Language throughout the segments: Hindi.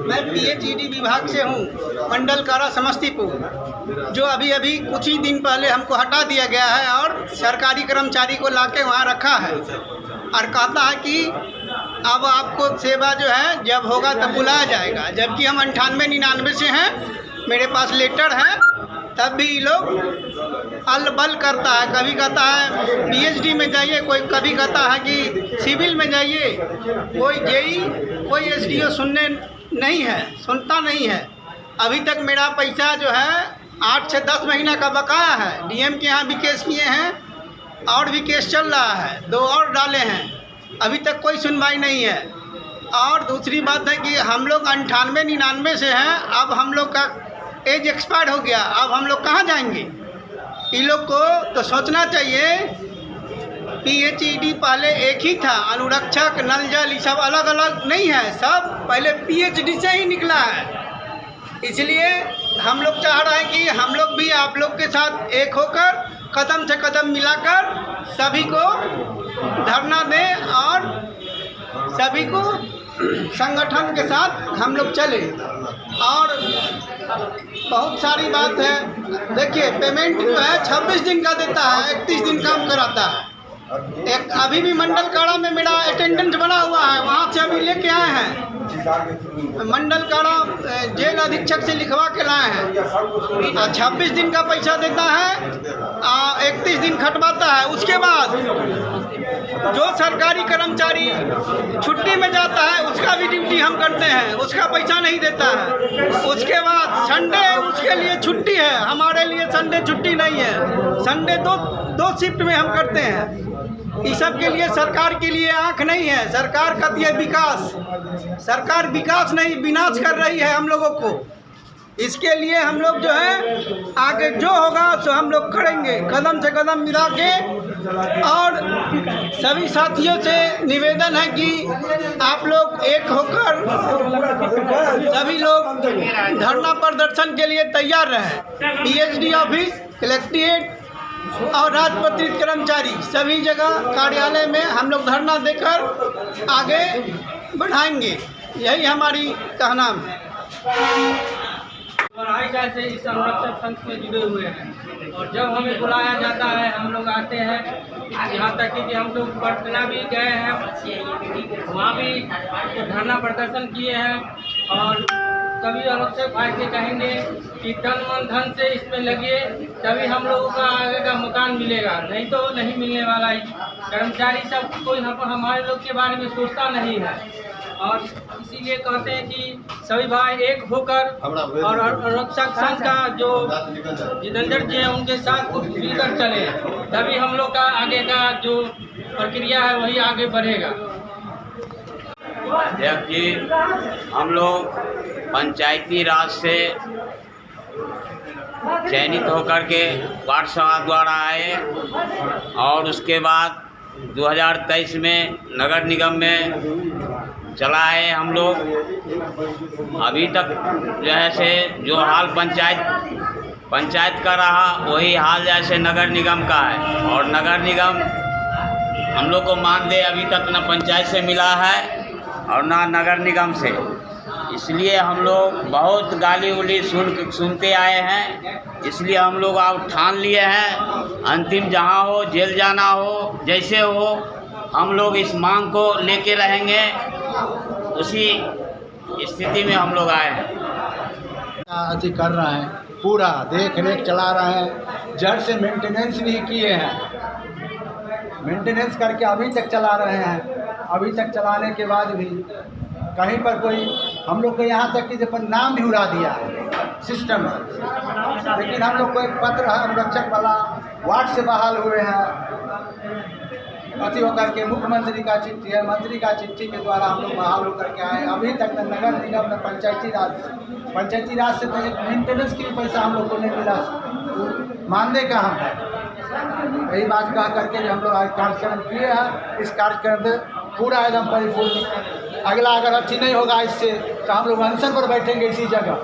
मैं पीएचईडी विभाग से हूँ, मंडल कारा समस्तीपुर, जो अभी अभी कुछ ही दिन पहले हमको हटा दिया गया है और सरकारी कर्मचारी को लाके वहाँ रखा है और कहता है कि अब आपको सेवा जो है जब होगा तब बुलाया जाएगा, जबकि हम 98-99 से हैं, मेरे पास लेटर है, तब भी ये लोग अल-बल करता है। कभी कहता है पीएचडी में जाइए, कोई कभी कहता है कि सिविल में जाइए, कोई जेई कोई एसडीओ सुनता नहीं है। अभी तक मेरा पैसा जो है 8 से 10 महीना का बकाया है। डीएम के यहाँ भी केस किए हैं और भी केस चल रहा है, 2 और डाले हैं, अभी तक कोई सुनवाई नहीं है। और दूसरी बात है कि हम लोग 98-99 से हैं, अब हम लोग का एज एक्सपायर हो गया, अब हम लोग कहाँ जाएंगे? इन लोग को तो सोचना चाहिए। पीएचईडी पहले एक ही था, अनुरक्षक, नल जल, ये सब अलग अलग नहीं है, सब पहले पीएचडी से ही निकला है। इसलिए हम लोग चाह रहे हैं कि हम लोग भी आप लोग के साथ एक होकर कदम से कदम मिलाकर सभी को धरना दें और सभी को संगठन के साथ हम लोग चले। और बहुत सारी बात है, देखिए पेमेंट जो है 26 दिन का देता है, 31 दिन काम कराता है। एक अभी भी मंडल काड़ा में मेरा अटेंडेंस बना हुआ है, वहाँ से अभी लेके आए हैं, मंडल काड़ा जेल अधीक्षक से लिखवा के लाए हैं। 26 दिन का पैसा देता है, 31 दिन खटवाता है। उसके बाद जो सरकारी कर्मचारी छुट्टी में जाता है उसका भी ड्यूटी हम करते हैं, उसका पैसा नहीं देता है। उसके बाद संडे उसके लिए छुट्टी है, हमारे लिए संडे छुट्टी नहीं है। संडे दो शिफ्ट में हम करते हैं। इस सब के लिए सरकार के लिए आंख नहीं है। सरकार कहती है विकास, सरकार विकास नहीं विनाश कर रही है हम लोगों को। इसके लिए हम लोग जो है आगे जो होगा सो हम लोग करेंगे, कदम से कदम मिला के। और सभी साथियों से निवेदन है कि आप लोग एक होकर सभी लोग धरना प्रदर्शन के लिए तैयार रहें। पीएचडी ऑफिस, कलेक्ट्रेट और राजपत्रित कर्मचारी सभी जगह कार्यालय में हम लोग धरना देकर आगे बढ़ाएंगे, यही हमारी कहना है। 2.5 साल से इस संरक्षक संघ में जुड़े हुए हैं और जब हमें बुलाया जाता है हम लोग आते हैं। यहाँ तक कि हम लोग पटना भी गए हैं, वहाँ भी धरना प्रदर्शन किए हैं। और सभी आरक्षक भाई से कहेंगे कि तन मन धन से इसमें लगिए, तभी हम लोगों का आगे का मकान मिलेगा, नहीं तो नहीं मिलने वाला है। कर्मचारी सब कोई हमारे लोग के बारे में सोचता नहीं है और इसीलिए कहते हैं कि सभी भाई एक होकर और आरक्षक संघ का जो जितेंद्र जी हैं उनके साथ मिलकर चले, तभी हम लोग का आगे का जो प्रक्रिया है वही आगे बढ़ेगा। जबकि हम लोग पंचायती राज से चयनित होकर के वार्ड सभा द्वारा आए और उसके बाद 2023 में नगर निगम में चला है हम लोग। अभी तक जो है से जो हाल पंचायत का रहा वही हाल जैसे नगर निगम का है। और नगर निगम हम लोग को मानदेय अभी तक न पंचायत से मिला है और ना नगर निगम से। इसलिए हम लोग बहुत गाली उली सुनते आए हैं। इसलिए हम लोग अब ठान लिए हैं, अंतिम जहां हो, जेल जाना हो, जैसे हो, हम लोग इस मांग को लेके रहेंगे। उसी स्थिति में हम लोग आए हैं। अति कर रहे हैं, पूरा देख रेख चला रहे हैं, जड़ से मेंटेनेंस भी किए हैं, मेंटेनेंस करके अभी तक चला रहे हैं। अभी तक चलाने के बाद भी कहीं पर कोई हम लोग को यहाँ तक कि जब नाम भी उड़ा दिया है सिस्टम में। लेकिन हम लोग को एक पत्र है अनुरक्षक वाला, वार्ड से बहाल हुए हैं, अति होकर के मुख्यमंत्री का चिट्ठी है, मंत्री का चिट्ठी के द्वारा हम लोग बहाल होकर के आए। अभी तक न नगर निगम न पंचायती राज से तो एक मेंटेनेंस की भी पैसा हम लोग को नहीं मिला, मानदेय का हम है। यही बात कह करके जो हम लोग आज कार्यक्रम किए हैं, इस कार्यक्रम में पूरा एकदम परिपूर्ण। अगला अगर अथी नहीं होगा इससे तो हम लोग अनशन पर बैठेंगे इसी जगह।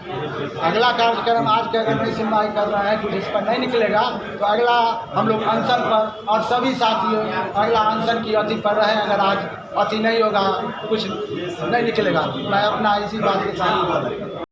अगला कार्यक्रम आज के अगर नहीं सुनवाई कर रहे हैं, कुछ इस पर नहीं निकलेगा तो अगला हम लोग अनशन पर, और सभी साथी अगला अनशन की अति पर रहे। अगर आज अति नहीं होगा, कुछ नहीं निकलेगा, मैं अपना इसी बात के साथ